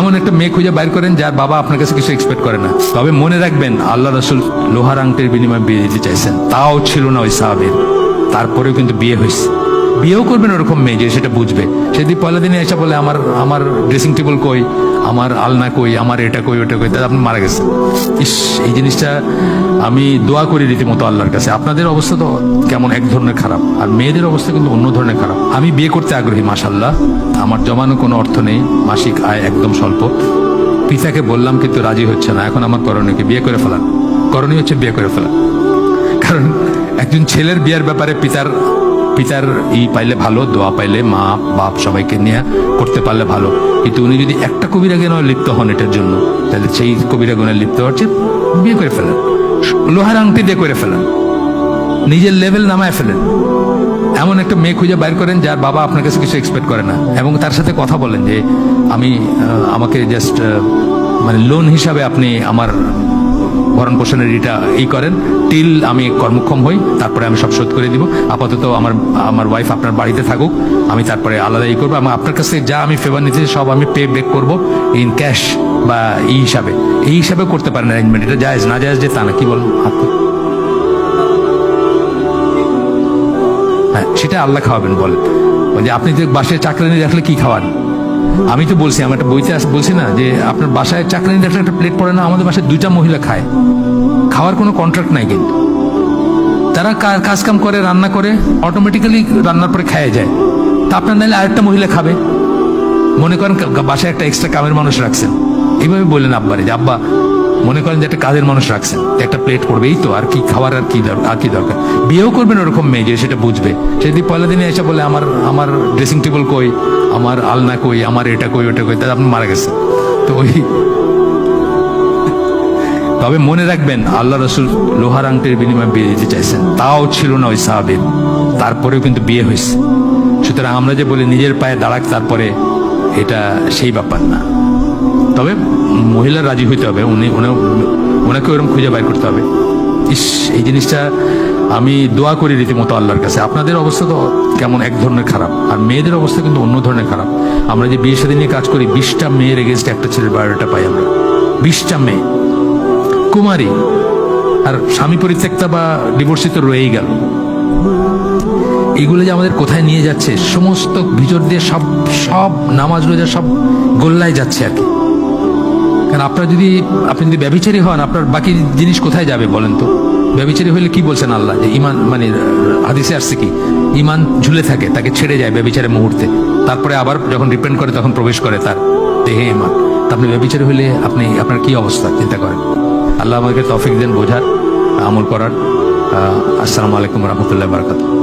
এমন একটা মেয়ে খুঁজে বাইর করেন যার বাবা আপনার কাছে কিছু এক্সপেক্ট করে না। তবে মনে রাখবেন, আল্লাহ রাসূল লোহার আংটির বিনিময়ে বিয়ে দিতে চাইছেন, তাও ছিল না ওই সাহাবীর। তারপরেও কিন্তু বিয়ে হয়েছে। বিয়েও করবেন ওরকম মেয়ে যে সেটা বুঝবে। সেদিন পয়লা দিনে এসে বলে আমার ড্রেসিং টেবিল কই, আমার আলনা কই, আমার এটা কই ওটা কই, তাহলে আপনি মারা গেছেন। ইস, এই জিনিসটা আমি দোয়া করি রীতিমতো আল্লাহর কাছে। আপনাদের অবস্থা তো কেমন এক ধরনের খারাপ, আর মেয়েদের অবস্থা কিন্তু অন্য ধরনের খারাপ। আমি বিয়ে করতে আগ্রহী, মাশাআল্লাহ, আমার জমানো কোনো অর্থ নেই, মাসিক আয় একদম স্বল্প। পিতাকে বললাম কিন্তু রাজি হচ্ছে না। এখন আমার করণীয় কি? বিয়ে করে ফেলান। করণীয় হচ্ছে বিয়ে করে ফেলান। কারণ একজন ছেলের বিয়ের ব্যাপারে পিতার পাইলে ভালো, দোয়া পাইলে মা বাপ সবাইকে নিয়ে করতে পারলে ভালো। কিন্তু উনি যদি একটা কবিরা গুনাহে লিপ্ত হন এটার জন্য, তাহলে সেই কবিরা গুনাহে লিপ্ত হচ্ছে, বিয়ে করে ফেলেন, লোহার আংটি দিয়ে করে ফেলেন, নিজের লেভেল নামায় ফেলেন। এমন একটা মেয়ে খুঁজে বাইর করেন যার বাবা আপনার কাছে কিছু এক্সপেক্ট করে না, এবং তার সাথে কথা বলেন যে আমাকে জাস্ট মানে লোন হিসাবে আপনি আমার ভরণ পোষণের এটা করেন, টিল আমি কর্মক্ষম হই, তারপরে আমি সব শোধ করে দিব। আপাতত আমার ওয়াইফ আপনার বাড়িতে থাকুক, আমি তারপরে আলাদা করবো। আমার আপনার কাছে যা আমি ফেভার নিতেছি সব আমি পে ব্যাক করবো ইন ক্যাশ বা এই হিসাবে করতে পারেন অ্যারেঞ্জমেন্ট। এটা জায়েজ না জায়েজ যে তা না, কি বলুন? হ্যাঁ, সেটা আল্লাহ খাওয়াবেন বলেন। যে আপনি যে বাসায় চাকরানি রাখলে কি খাওয়ান? আমি তো বলছি, আমার একটা বইতে বলছি না যে আপনার বাসায় চাকরানি রাখলে একটা প্লেট পড়ে না? আমাদের বাসায় 2টা মহিলা খায়, খাওয়ার কোনো কন্ট্রাক্ট নাই, কিন্তু তারা কাজ কাম করে, রান্না করে, অটোমেটিক্যালি রান্নার পরে খেয়ে যায়। তা আপনার নাইলে আরেকটা মহিলা খাবে। মনে করেন বাসায় একটা এক্সট্রা কামের মানুষ রাখছেন, এইভাবে বললেন আব্বারে যে আব্বা মনে করেন যে একটা কাজের মানুষ রাখছেন, একটা প্লেট পড়বে, এই তো, আর কি খাওয়ার আর কি দরকার। বিয়েও করবেন ওরকম মেয়ে যে সেটা বুঝবে। সেদিন পয়লা দিনে এসে বলে আমার ড্রেসিং টেবিল কই, আমার আলনা কই, আমার এটা কই ওটা কই, তাহলে আপনি মারা গেছেন। তো তবে মনে রাখবেন, আল্লাহ রাসূল লোহার আংটির বিনিময়ে বিয়ে দিতে চাইছেন, তাও ছিল না ওই সাহাবীর। তারপরেও কিন্তু বিয়ে হয়েছে। সুতরাং আমরা যে বলি নিজের পায়ে দাঁড়াক, তারপরে এটা সেই ব্যাপার না। তবে মহিলা রাজি হইতে হবে, ওনাকে ওরকম খুঁজে বাইর করতে হবে। ইস, এই জিনিসটা আমি দোয়া করি রীতিমতো আল্লাহর কাছে। আপনাদের অবস্থা তো কেমন এক ধরনের খারাপ, আর মেয়েদের অবস্থা কিন্তু অন্য ধরনের খারাপ। আমরা যে বিয়ে শাদী নিয়ে কাজ করি, 20টা মেয়ের এগেনস্টে একটা ছেলের বায়োডাটা পাই আমরা। 20টা মেয়ে কুমারী, আর স্বামী পরিত্যক্তা বা ডিভোর্সিত রয়েই গেল। এগুলো যে আমাদের কোথায় নিয়ে যাচ্ছে, সমস্ত ভিতর দিয়ে সব নামাজ রোজা সব গোল্লায় যাচ্ছে আর কি। কারণ আপনি যদি ব্যভিচারী হন, আপনার বাকি জিনিস কোথায় যাবে বলেন তো? ব্যভিচারী হইলে কি বলছেন আল্লাহ? যে ইমান, মানে হাদিসে আসছে কি, ইমান ঝুলে থাকে, তাকে ছেড়ে যায় ব্যভিচারের মুহূর্তে, তারপরে আবার যখন রিপেন্ট করে তখন প্রবেশ করে তার দেহে ইমান। তা আপনি ব্যভিচারী হইলে আপনার কি অবস্থা চিন্তা করেন। আল্লাহ আমাকে তৌফিক দেন বোঝার, আমল করার। আসসালামু আলাইকুম রহমতুল্লাহ বারাকাতুহু।